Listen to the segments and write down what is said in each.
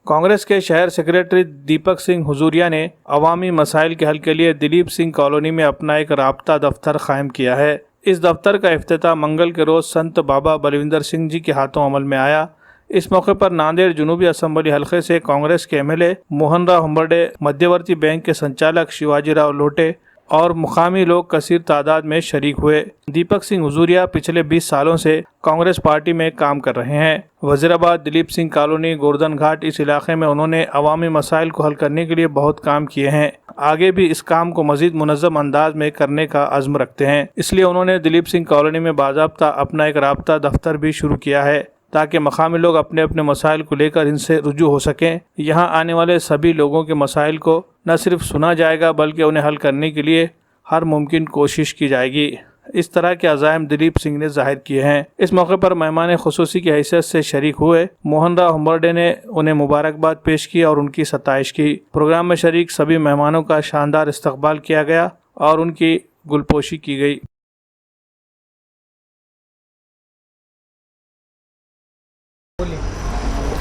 कांग्रेस के शहर सेक्रेटरी दीपक सिंह हुजूरिया ने अवामी मसाइल के हल के लिए दिलीप सिंह कॉलोनी में अपना एक राब्ता दफ्तर कायम किया है। इस दफ्तर का इफ्तिताह मंगल के रोज संत बाबा बलविंदर सिंह जी के हाथों अमल में आया। इस मौके पर नांदेड़ जनूबी असम्बली हलके से कांग्रेस के एमएलए मोहन राव हम्बर्डे, मध्यवर्ती बैंक के संचालक शिवाजी राव लोटे और मुकामी लोग कसीर तादाद में शरीक हुए। दीपक सिंह हुजूरिया पिछले 20 सालों से कांग्रेस पार्टी में काम कर रहे हैं। वजीराबाद, दिलीप सिंह कॉलोनी, गोवर्धन घाट, इस इलाके में उन्होंने अवामी मसाइल को हल करने के लिए बहुत काम किए हैं। आगे भी इस काम को मजीद मुनज़्ज़म अंदाज में करने का अज़्म रखते हैं। इसलिए उन्होंने दिलीप सिंह कॉलोनी में बाज़ाब्ता अपना एक राब्ता दफ्तर भी शुरू किया है ताकि मकामी लोग अपने अपने मसाइल को लेकर इनसे रुजू हो सकें। यहाँ आने वाले सभी लोगों के मसाइल को न सिर्फ सुना जाएगा बल्कि उन्हें हल करने के लिए हर मुमकिन कोशिश की जाएगी। इस तरह के अज़ाइम दिलीप सिंह ने जाहिर किए हैं। इस मौके पर मेहमान खुसूसी की हैसियत से शरीक हुए मोहन राव हम्बर्डे ने उन्हें मुबारकबाद पेश की और उनकी सताइश की। प्रोग्राम में शरीक सभी मेहमानों का शानदार इस्तकबाल किया गया और उनकी गुलपोशी की गई।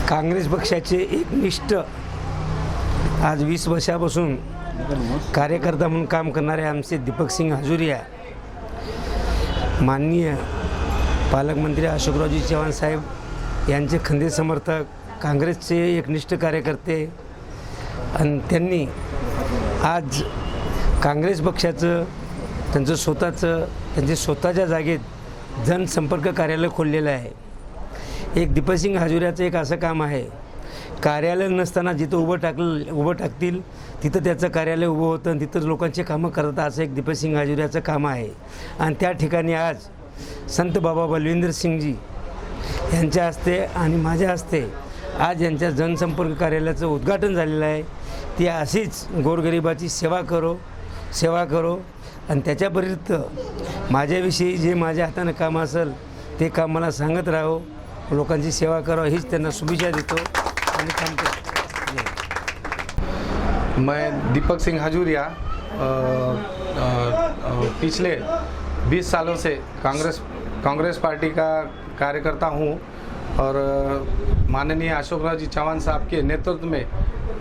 काँग्रेस पक्षाचे एकनिष्ठ आज 20 वर्षापासून कार्यकर्ता म्हणून काम करणारे आमचे दीपक सिंह हुजूरिया, माननीय पालकमंत्री अशोकरावजी चव्हाण साहेब यांचे खंदे समर्थक, काँग्रेसचे एकनिष्ठ कार्यकर्ते आणि त्यांनी आज काँग्रेस पक्षाचं त्यांच्या स्वतःच्या जागेत जनसंपर्क कार्यालय खोललेलं आहे। एक दीपक सिंह हुजूरियाचं एक असं काम आहे, कार्यालय नसताना जिथं उभं टाकतील तिथं त्याचं कार्यालय उभं होतं आणि तिथं लोकांचे कामं करतात, असं एक दीपक सिंह हुजूरियाचं काम आहे। आणि त्या ठिकाणी आज संत बाबा बलविंदर सिंगजी यांच्या हस्ते आणि माझ्या हस्ते आज यांच्या जनसंपर्क कार्यालयाचं उद्घाटन झालेलं आहे। ती अशीच गोरगरिबाची सेवा करो आणि त्याच्यापर्यंत माझ्याविषयी जे माझ्या हातानं काम असेल ते काम मला सांगत राहो, लोकांची सेवा करावं हीच त्यांना शुभेच्छा देतो आणि काम करतो। मैं दीपक सिंह हुजूरिया पिछले 20 सालों से कांग्रेस पार्टी का कार्यकर्ता हूँ और माननीय अशोकराव जी चौहान साहब के नेतृत्व में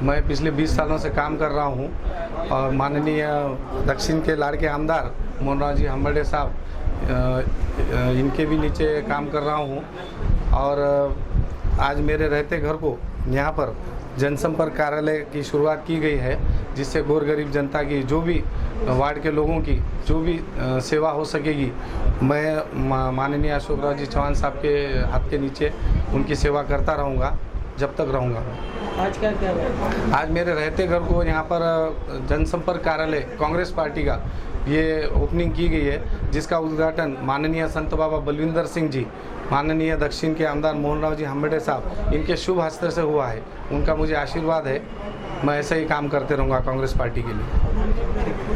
मैं पिछले 20 सालों से काम कर रहा हूँ और माननीय दक्षिण के लाड़के आमदार मोहन राव जी हम्बर्डे साहब, इनके भी नीचे काम कर रहा हूँ। और आज मेरे रहते घर को यहाँ पर जनसंपर्क कार्यालय की शुरुआत की गई है, जिससे गरीब जनता की जो भी वार्ड के लोगों की जो भी सेवा हो सकेगी, मैं माननीय अशोकराव जी चौहान साहब के हाथ के नीचे उनकी सेवा करता रहूँगा जब तक रहूँगा। आज क्या आज मेरे रहते घर को यहाँ पर जनसंपर्क कार्यालय कांग्रेस पार्टी का ये ओपनिंग की गई है, जिसका उद्घाटन माननीय संत बाबा बलविंदर सिंह जी, माननीय दक्षिण के आमदार मोहन राव जी हम्बर्डे साहब, इनके शुभ हस्त से हुआ है। उनका मुझे आशीर्वाद है, मैं ऐसे ही काम करते रहूँगा कांग्रेस पार्टी के लिए।